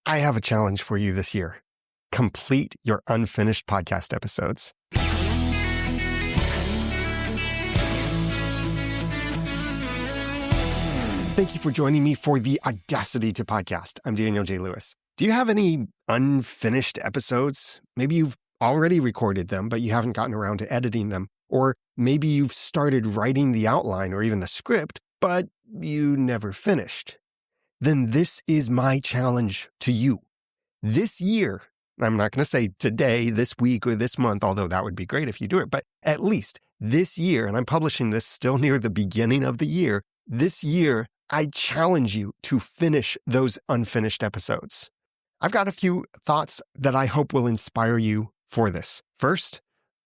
I have a challenge for you this year. Complete your unfinished podcast episodes. Thank you for joining me for the Audacity to Podcast. I'm Daniel J. Lewis. Do you have any unfinished episodes? Maybe you've already recorded them, but you haven't gotten around to editing them. Or maybe you've started writing the outline or even the script, but you never finished. Then this is my challenge to you. This year, I'm not going to say today, this week, or this month, although that would be great if you do it, but at least this year, and I'm publishing this still near the beginning of the year, this year, I challenge you to finish those unfinished episodes. I've got a few thoughts that I hope will inspire you for this. First,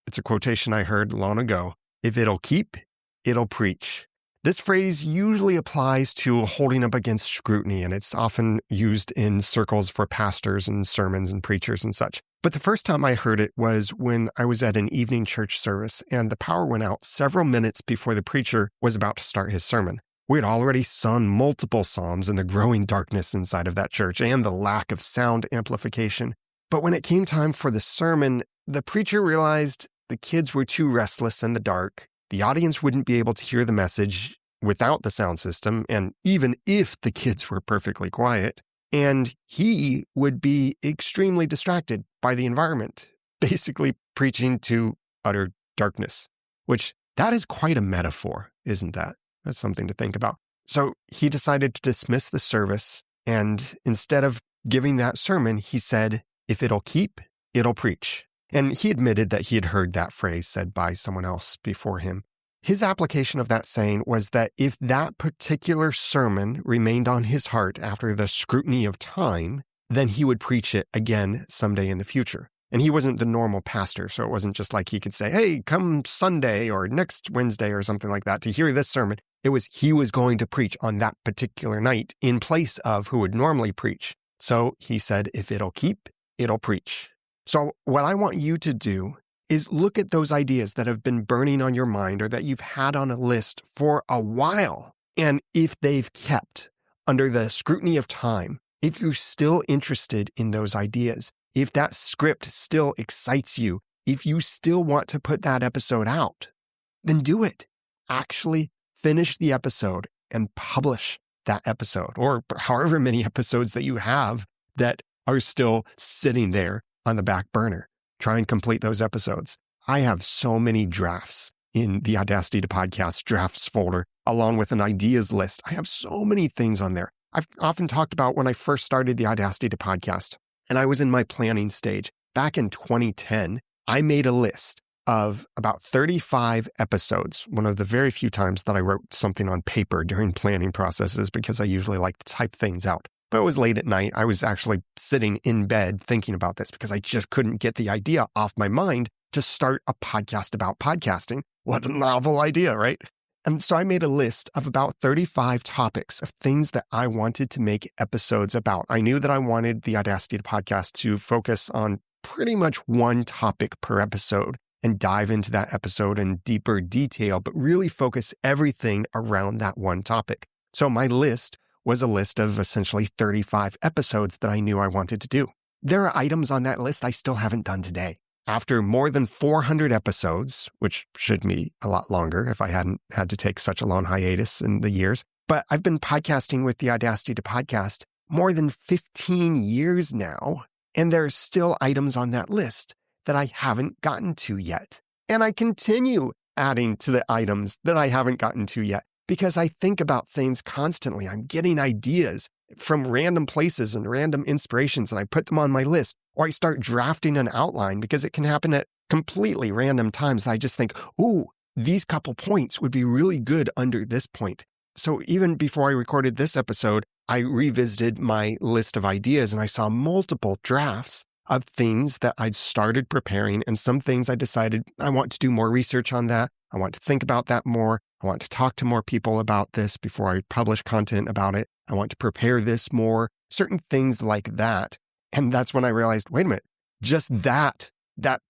it's a quotation I heard long ago. If it'll keep, it'll preach. This phrase usually applies to holding up against scrutiny, and it's often used in circles for pastors and sermons and preachers and such. But the first time I heard it was when I was at an evening church service, and the power went out several minutes before the preacher was about to start his sermon. We had already sung multiple psalms in the growing darkness inside of that church and the lack of sound amplification. But when it came time for the sermon, the preacher realized the kids were too restless in the dark. The audience wouldn't be able to hear the message without the sound system, and even if the kids were perfectly quiet, and he would be extremely distracted by the environment, basically preaching to utter darkness, which that is quite a metaphor, isn't that? That's something to think about. So he decided to dismiss the service, and instead of giving that sermon, he said, if it'll keep, it'll preach. And he admitted that he had heard that phrase said by someone else before him. His application of that saying was that if that particular sermon remained on his heart after the scrutiny of time, then he would preach it again someday in the future. And he wasn't the normal pastor, so it wasn't just like he could say, hey, come Sunday or next Wednesday or something like that to hear this sermon. It was he was going to preach on that particular night in place of who would normally preach. So he said, if it'll keep, it'll preach. So what I want you to do is look at those ideas that have been burning on your mind or that you've had on a list for a while. And if they've kept under the scrutiny of time, if you're still interested in those ideas, if that script still excites you, if you still want to put that episode out, then do it. Actually finish the episode and publish that episode, or however many episodes that you have that are still sitting there on the back burner. Try and complete those episodes. I have so many drafts in the Audacity to Podcast drafts folder, along with an ideas list. I have so many things on there. I've often talked about when I first started the Audacity to Podcast, and I was in my planning stage. Back in 2010, I made a list of about 35 episodes, one of the very few times that I wrote something on paper during planning processes because I usually like to type things out. But it was late at night. I was actually sitting in bed thinking about this because I just couldn't get the idea off my mind to start a podcast about podcasting. What a novel idea, right? And so I made a list of about 35 topics of things that I wanted to make episodes about. I knew that I wanted the Audacity to Podcast to focus on pretty much one topic per episode and dive into that episode in deeper detail, but really focus everything around that one topic. So my list was a list of essentially 35 episodes that I knew I wanted to do. There are items on that list I still haven't done today. After more than 400 episodes, which should be a lot longer if I hadn't had to take such a long hiatus in the years, but I've been podcasting with the Audacity to Podcast more than 15 years now, and there are still items on that list that I haven't gotten to yet. And I continue adding to the items that I haven't gotten to yet, because I think about things constantly. I'm getting ideas from random places and random inspirations, and I put them on my list. Or I start drafting an outline because it can happen at completely random times that I just think, ooh, these couple points would be really good under this point. So even before I recorded this episode, I revisited my list of ideas and I saw multiple drafts of things that I'd started preparing, and some things I decided I want to do more research on that. I want to think about that more. I want to talk to more people about this before I publish content about it. I want to prepare this more, certain things like that. And that's when I realized, wait a minute, just that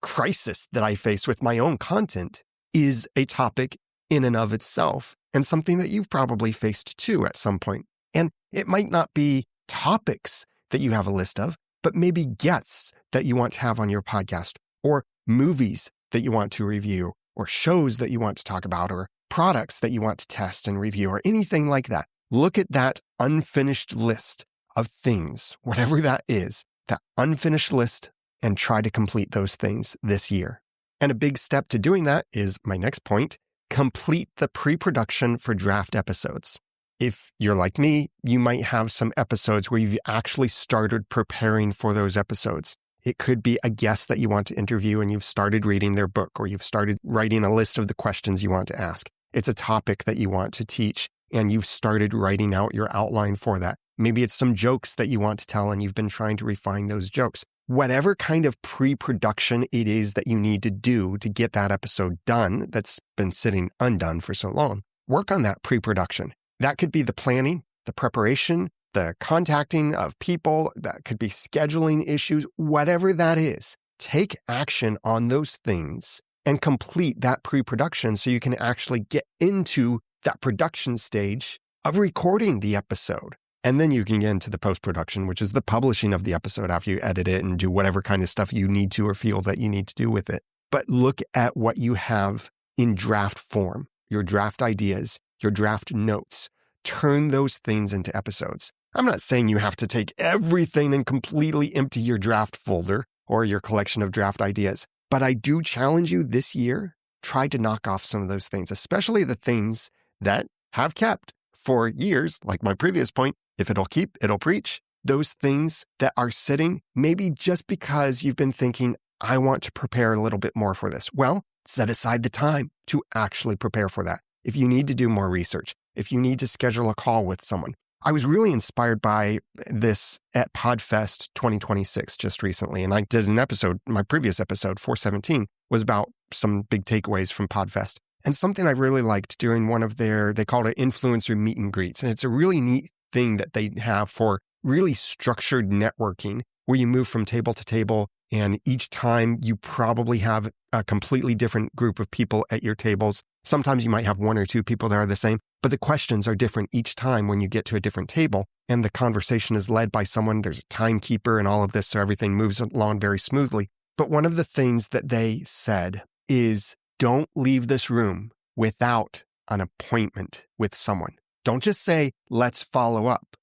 crisis that I face with my own content is a topic in and of itself, and something that you've probably faced too at some point. And it might not be topics that you have a list of, but maybe guests that you want to have on your podcast, or movies that you want to review, or shows that you want to talk about, or products that you want to test and review, or anything like that. Look at that unfinished list of things, whatever that is, that unfinished list, and try to complete those things this year. And a big step to doing that is my next point: complete the pre-production for draft episodes. If you're like me, you might have some episodes where you've actually started preparing for those episodes. It could be a guest that you want to interview and you've started reading their book, or you've started writing a list of the questions you want to ask. It's a topic that you want to teach and you've started writing out your outline for that. Maybe it's some jokes that you want to tell and you've been trying to refine those jokes. Whatever kind of pre-production it is that you need to do to get that episode done that's been sitting undone for so long, work on that pre-production. That could be the planning, the preparation, the contacting of people. That could be scheduling issues, whatever that is. Take action on those things and complete that pre-production so you can actually get into that production stage of recording the episode. And then you can get into the post-production, which is the publishing of the episode after you edit it and do whatever kind of stuff you need to or feel that you need to do with it. But look at what you have in draft form, your draft ideas, your draft notes. Turn those things into episodes. I'm not saying you have to take everything and completely empty your draft folder or your collection of draft ideas, but I do challenge you this year, try to knock off some of those things, especially the things that have kept for years, like my previous point. If it'll keep, it'll preach. Those things that are sitting, maybe just because you've been thinking, I want to prepare a little bit more for this. Well, set aside the time to actually prepare for that. If you need to do more research, if you need to schedule a call with someone. I was really inspired by this at PodFest 2026 just recently, and I did an episode, my previous episode, 417, was about some big takeaways from PodFest. And something I really liked during one of they called it influencer meet and greets. And it's a really neat thing that they have for really structured networking, where you move from table to table, and each time you probably have a completely different group of people at your tables. Sometimes you might have one or two people that are the same, but the questions are different each time when you get to a different table, and the conversation is led by someone. There's a timekeeper and all of this, so everything moves along very smoothly. But one of the things that they said is, don't leave this room without an appointment with someone. Don't just say, let's follow up,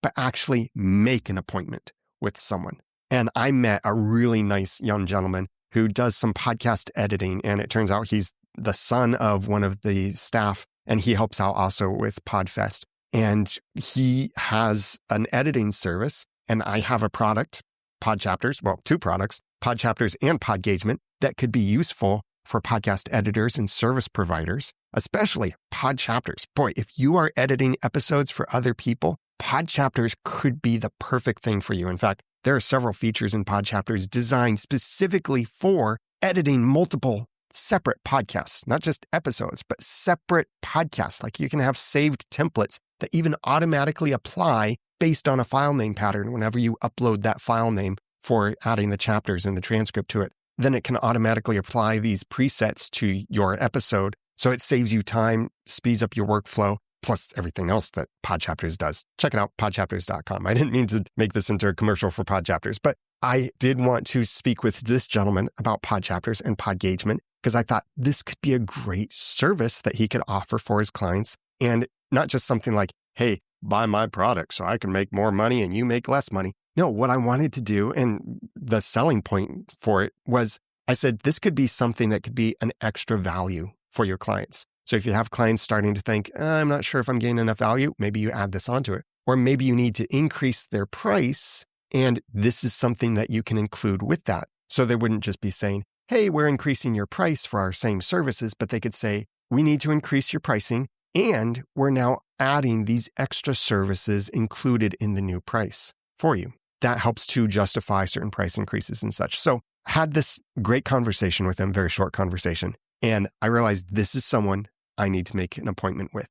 but actually make an appointment with someone. And I met a really nice young gentleman who does some podcast editing, and it turns out he's the son of one of the staff, and he helps out also with PodFest. And he has an editing service, and I have a product, PodChapters, well, two products, PodChapters and PodGagement, that could be useful for podcast editors and service providers, especially PodChapters. Boy, if you are editing episodes for other people, PodChapters could be the perfect thing for you. In fact, there are several features in PodChapters designed specifically for editing multiple separate podcasts, not just episodes, but separate podcasts. Like you can have saved templates that even automatically apply based on a file name pattern whenever you upload that file name for adding the chapters and the transcript to it. Then it can automatically apply these presets to your episode. So it saves you time, speeds up your workflow, plus everything else that PodChapters does. Check it out, podchapters.com. I didn't mean to make this into a commercial for PodChapters, but I did want to speak with this gentleman about PodChapters and PodGagement because I thought this could be a great service that he could offer for his clients, and not just something like, hey, buy my product so I can make more money and you make less money. No, what I wanted to do, and the selling point for it was, I said, this could be something that could be an extra value for your clients. So if you have clients starting to think, I'm not sure if I'm getting enough value, maybe you add this onto it. Or maybe you need to increase their price, and this is something that you can include with that. So they wouldn't just be saying, hey, we're increasing your price for our same services, but they could say, we need to increase your pricing, and we're now adding these extra services included in the new price for you. That helps to justify certain price increases and such. So I had this great conversation with him, very short conversation, and I realized this is someone I need to make an appointment with.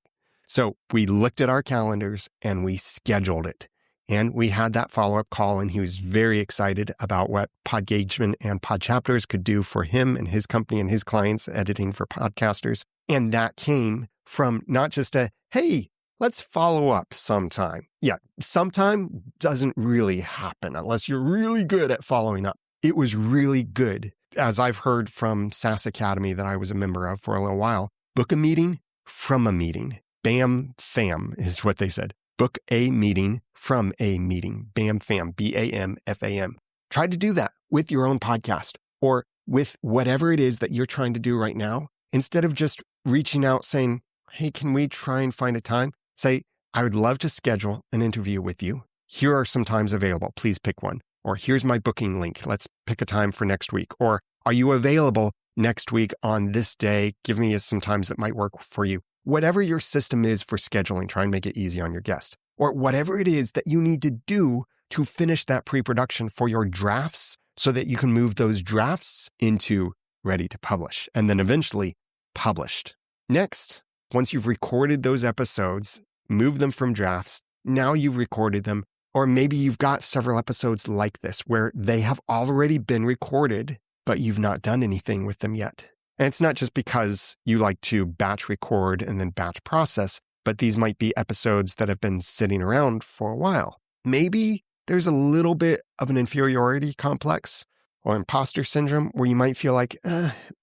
So we looked at our calendars and we scheduled it. And we had that follow-up call, and he was very excited about what PodGagement and PodChapters could do for him and his company and his clients editing for podcasters. And that came from not just a, hey, let's follow up sometime. Yeah, sometime doesn't really happen unless you're really good at following up. It was really good, as I've heard from SAS Academy that I was a member of for a little while. Book a meeting from a meeting. Bam, fam is what they said. Book a meeting from a meeting. Bam, fam, BAMFAM. Try to do that with your own podcast or with whatever it is that you're trying to do right now. Instead of just reaching out saying, hey, can we try and find a time? Say, I would love to schedule an interview with you. Here are some times available. Please pick one. Or here's my booking link. Let's pick a time for next week. Or are you available next week on this day? Give me some times that might work for you. Whatever your system is for scheduling, try and make it easy on your guest. Or whatever it is that you need to do to finish that pre-production for your drafts so that you can move those drafts into ready to publish and then eventually published. Next, once you've recorded those episodes, move them from drafts. Now you've recorded them, or maybe you've got several episodes like this where they have already been recorded, but you've not done anything with them yet. And it's not just because you like to batch record and then batch process, but these might be episodes that have been sitting around for a while. Maybe there's a little bit of an inferiority complex or imposter syndrome where you might feel like,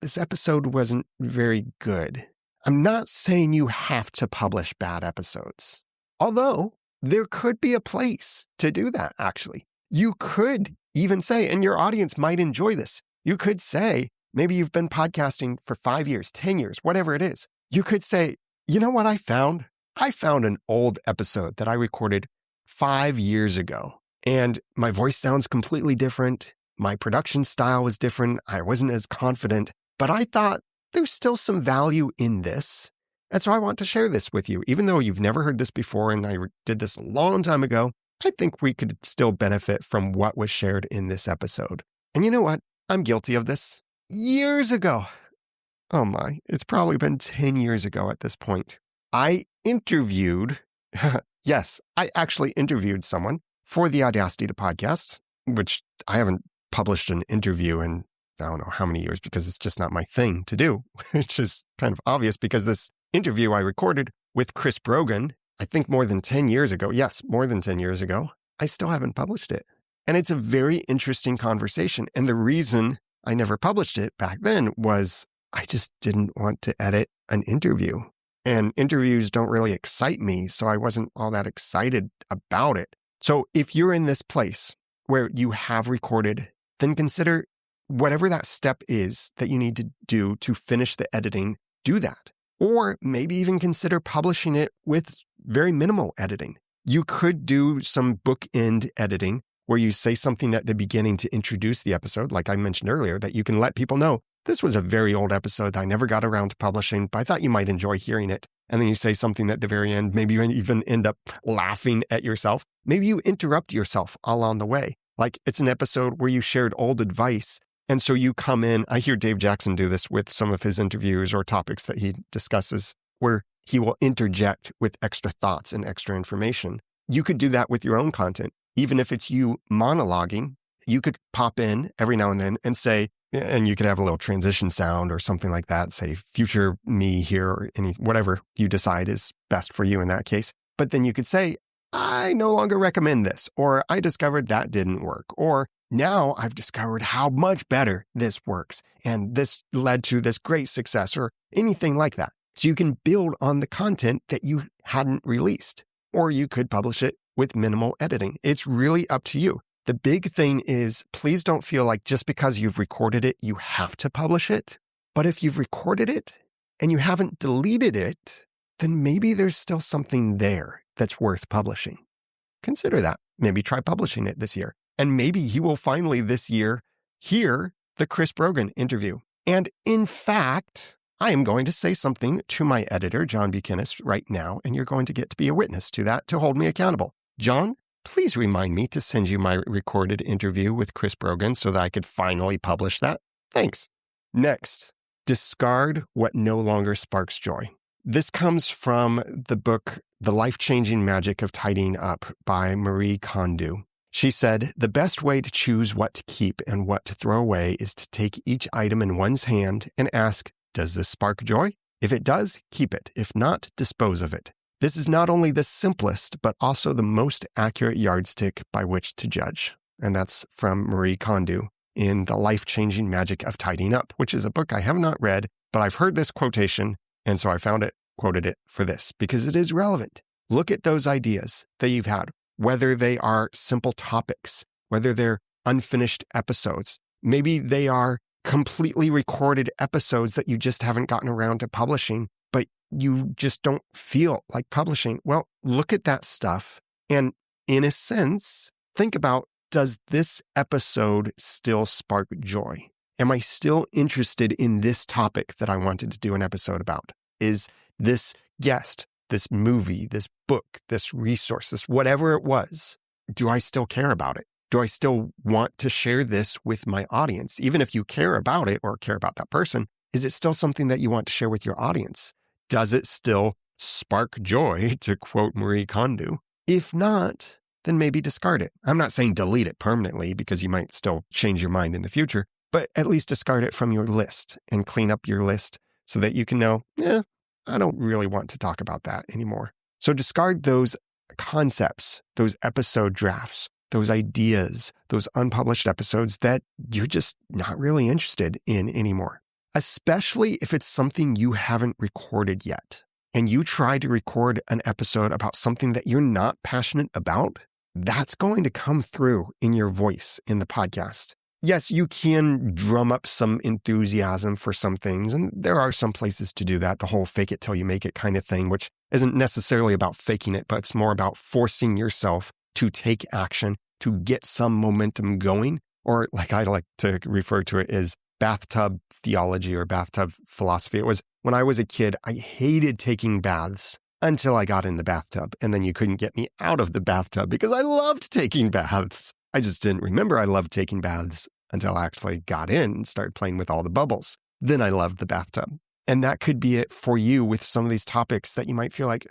this episode wasn't very good. I'm not saying you have to publish bad episodes, although there could be a place to do that, actually. You could even say, and your audience might enjoy this, you could say, maybe you've been podcasting for 5 years, 10 years, whatever it is. You could say, you know what I found? I found an old episode that I recorded 5 years ago, and my voice sounds completely different. My production style was different. I wasn't as confident, but I thought there's still some value in this. And so I want to share this with you. Even though you've never heard this before, and I did this a long time ago, I think we could still benefit from what was shared in this episode. And you know what? I'm guilty of this. Years ago. Oh my, it's probably been 10 years ago at this point. I interviewed, yes, I actually interviewed someone for the Audacity to Podcast, which I haven't published an interview in I don't know how many years because it's just not my thing to do, which is kind of obvious because this interview I recorded with Chris Brogan, I think more than 10 years ago. Yes, more than 10 years ago. I still haven't published it. And it's a very interesting conversation. And the reason I never published it back then was I just didn't want to edit an interview. And interviews don't really excite me, so I wasn't all that excited about it. So if you're in this place where you have recorded, then consider whatever that step is that you need to do to finish the editing, do that. Or maybe even consider publishing it with very minimal editing. You could do some bookend editing where you say something at the beginning to introduce the episode, like I mentioned earlier, that you can let people know, this was a very old episode that I never got around to publishing, but I thought you might enjoy hearing it. And then you say something at the very end, maybe you even end up laughing at yourself. Maybe you interrupt yourself along the way. Like it's an episode where you shared old advice. And so you come in, I hear Dave Jackson do this with some of his interviews or topics that he discusses, where he will interject with extra thoughts and extra information. You could do that with your own content. Even if it's you monologuing, you could pop in every now and then and say, and you could have a little transition sound or something like that, say future me here or whatever you decide is best for you in that case. But then you could say, I no longer recommend this, or I discovered that didn't work, or now I've discovered how much better this works, and this led to this great success, or anything like that. So you can build on the content that you hadn't released, or you could publish it with minimal editing. It's really up to you. The big thing is, please don't feel like just because you've recorded it, you have to publish it. But if you've recorded it and you haven't deleted it, then maybe there's still something there that's worth publishing. Consider that. Maybe try publishing it this year. And maybe you will finally this year hear the Chris Brogan interview. And in fact, I am going to say something to my editor, John Buchanan, right now, and you're going to get to be a witness to that to hold me accountable. John, please remind me to send you my recorded interview with Chris Brogan so that I could finally publish that. Thanks. Next, discard what no longer sparks joy. This comes from the book, The Life-Changing Magic of Tidying Up by Marie Kondo. She said, the best way to choose what to keep and what to throw away is to take each item in one's hand and ask, does this spark joy? If it does, keep it. If not, dispose of it. This is not only the simplest, but also the most accurate yardstick by which to judge. And that's from Marie Kondo in The Life-Changing Magic of Tidying Up, which is a book I have not read, but I've heard this quotation, and so I found it, quoted it for this, because it is relevant. Look at those ideas that you've had, whether they are simple topics, whether they're unfinished episodes. Maybe they are completely recorded episodes that you just haven't gotten around to publishing, but you just don't feel like publishing. Well, look at that stuff. And in a sense, think about, does this episode still spark joy? Am I still interested in this topic that I wanted to do an episode about? Is this guest, this movie, this book, this resource, this whatever it was, do I still care about it? Do I still want to share this with my audience? Even if you care about it or care about that person, is it still something that you want to share with your audience? Does it still spark joy, to quote Marie Kondo? If not, then maybe discard it. I'm not saying delete it permanently because you might still change your mind in the future, but at least discard it from your list and clean up your list so that you can know, I don't really want to talk about that anymore. So discard those concepts, those episode drafts, those ideas, those unpublished episodes that you're just not really interested in anymore. Especially if it's something you haven't recorded yet and you try to record an episode about something that you're not passionate about, that's going to come through in your voice in the podcast. Yes, you can drum up some enthusiasm for some things, and there are some places to do that, the whole fake it till you make it kind of thing, which isn't necessarily about faking it, but it's more about forcing yourself to take action, to get some momentum going, or like I like to refer to it as bathtub theology or bathtub philosophy. It was when I was a kid, I hated taking baths until I got in the bathtub, and then you couldn't get me out of the bathtub because I loved taking baths. I just didn't remember I loved taking baths until I actually got in and started playing with all the bubbles. Then I loved the bathtub. And that could be it for you with some of these topics that you might feel like,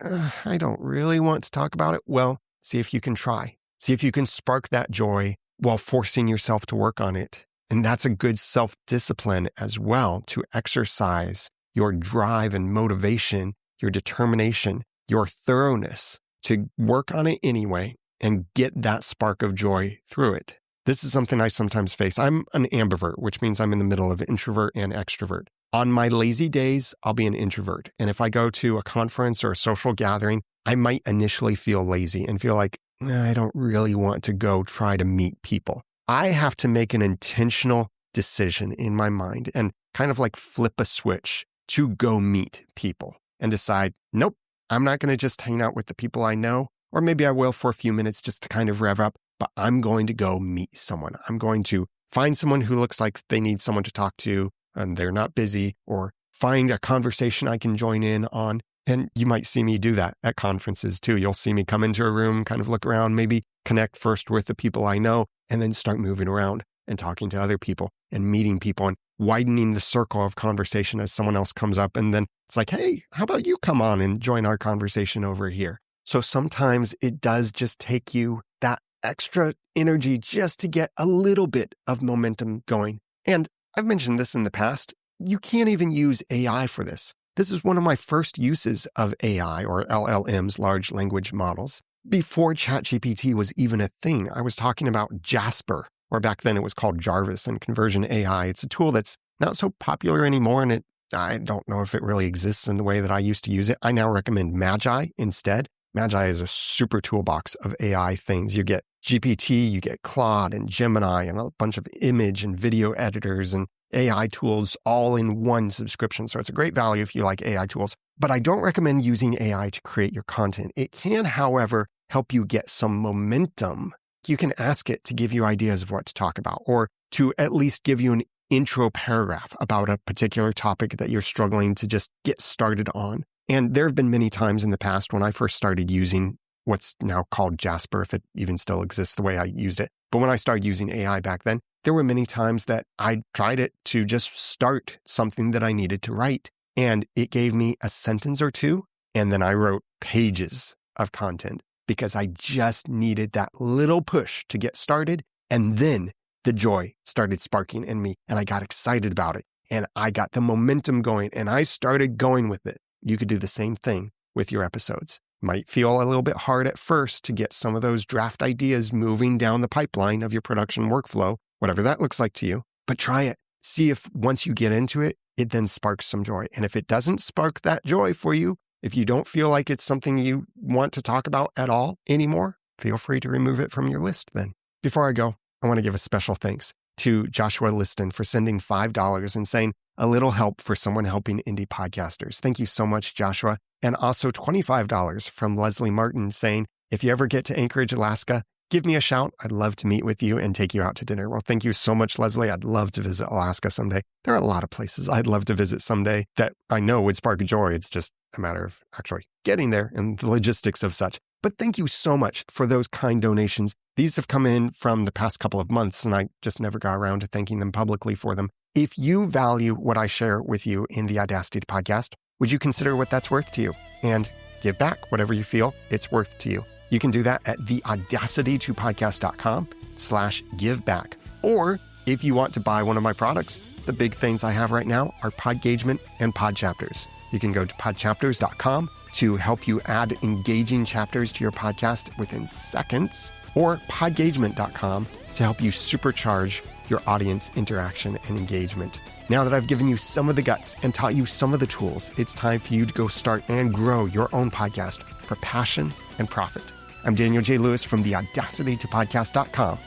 I don't really want to talk about it. Well, see if you can try. See if you can spark that joy while forcing yourself to work on it. And that's a good self-discipline as well, to exercise your drive and motivation, your determination, your thoroughness to work on it anyway and get that spark of joy through it. This is something I sometimes face. I'm an ambivert, which means I'm in the middle of introvert and extrovert. On my lazy days, I'll be an introvert. And if I go to a conference or a social gathering, I might initially feel lazy and feel like, I don't really want to go try to meet people. I have to make an intentional decision in my mind and kind of like flip a switch to go meet people and decide, nope, I'm not going to just hang out with the people I know, or maybe I will for a few minutes just to kind of rev up, but I'm going to go meet someone. I'm going to find someone who looks like they need someone to talk to and they're not busy, or find a conversation I can join in on. And you might see me do that at conferences too. You'll see me come into a room, kind of look around, maybe connect first with the people I know, and then start moving around and talking to other people and meeting people and widening the circle of conversation as someone else comes up. And then it's like, hey, how about you come on and join our conversation over here? So sometimes it does just take you that extra energy just to get a little bit of momentum going. And I've mentioned this in the past. You can't even use AI for this. This is one of my first uses of AI, or LLMs, large language models. Before ChatGPT was even a thing, I was talking about Jasper, or back then it was called Jarvis and Conversion AI. It's a tool that's not so popular anymore, and I don't know if it really exists in the way that I used to use it. I now recommend Magi instead. Magi is a super toolbox of AI things. You get GPT, you get Claude and Gemini and a bunch of image and video editors and AI tools all in one subscription. So it's a great value if you like AI tools. But I don't recommend using AI to create your content. It can, however, help you get some momentum. You can ask it to give you ideas of what to talk about, or to at least give you an intro paragraph about a particular topic that you're struggling to just get started on. And there have been many times in the past when I first started using what's now called Jasper, if it even still exists the way I used it. But when I started using AI back then, there were many times that I tried it to just start something that I needed to write. And it gave me a sentence or two, and then I wrote pages of content because I just needed that little push to get started. And then the joy started sparking in me, and I got excited about it. And I got the momentum going, and I started going with it. You could do the same thing with your episodes. Might feel a little bit hard at first to get some of those draft ideas moving down the pipeline of your production workflow, whatever that looks like to you, but try it. See if once you get into it, it then sparks some joy. And if it doesn't spark that joy for you, if you don't feel like it's something you want to talk about at all anymore, feel free to remove it from your list then. Before I go, I want to give a special thanks to Joshua Liston for sending $5 and saying a little help for someone helping indie podcasters. Thank you so much, Joshua. And also $25 from Leslie Martin saying, if you ever get to Anchorage, Alaska, give me a shout. I'd love to meet with you and take you out to dinner. Well, thank you so much, Leslie. I'd love to visit Alaska someday. There are a lot of places I'd love to visit someday that I know would spark joy. It's just a matter of actually getting there and the logistics of such. But thank you so much for those kind donations. These have come in from the past couple of months, and I just never got around to thanking them publicly for them. If you value what I share with you in the Audacity podcast, would you consider what that's worth to you and give back whatever you feel it's worth to you? You can do that at theaudacitytopodcast.com/giveback. Or if you want to buy one of my products, the big things I have right now are Podgagement and Podchapters. You can go to podchapters.com to help you add engaging chapters to your podcast within seconds, or podgagement.com to help you supercharge your audience interaction and engagement. Now that I've given you some of the guts and taught you some of the tools, it's time for you to go start and grow your own podcast for passion and profit. I'm Daniel J. Lewis from theaudacitytopodcast.com.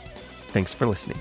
Thanks for listening.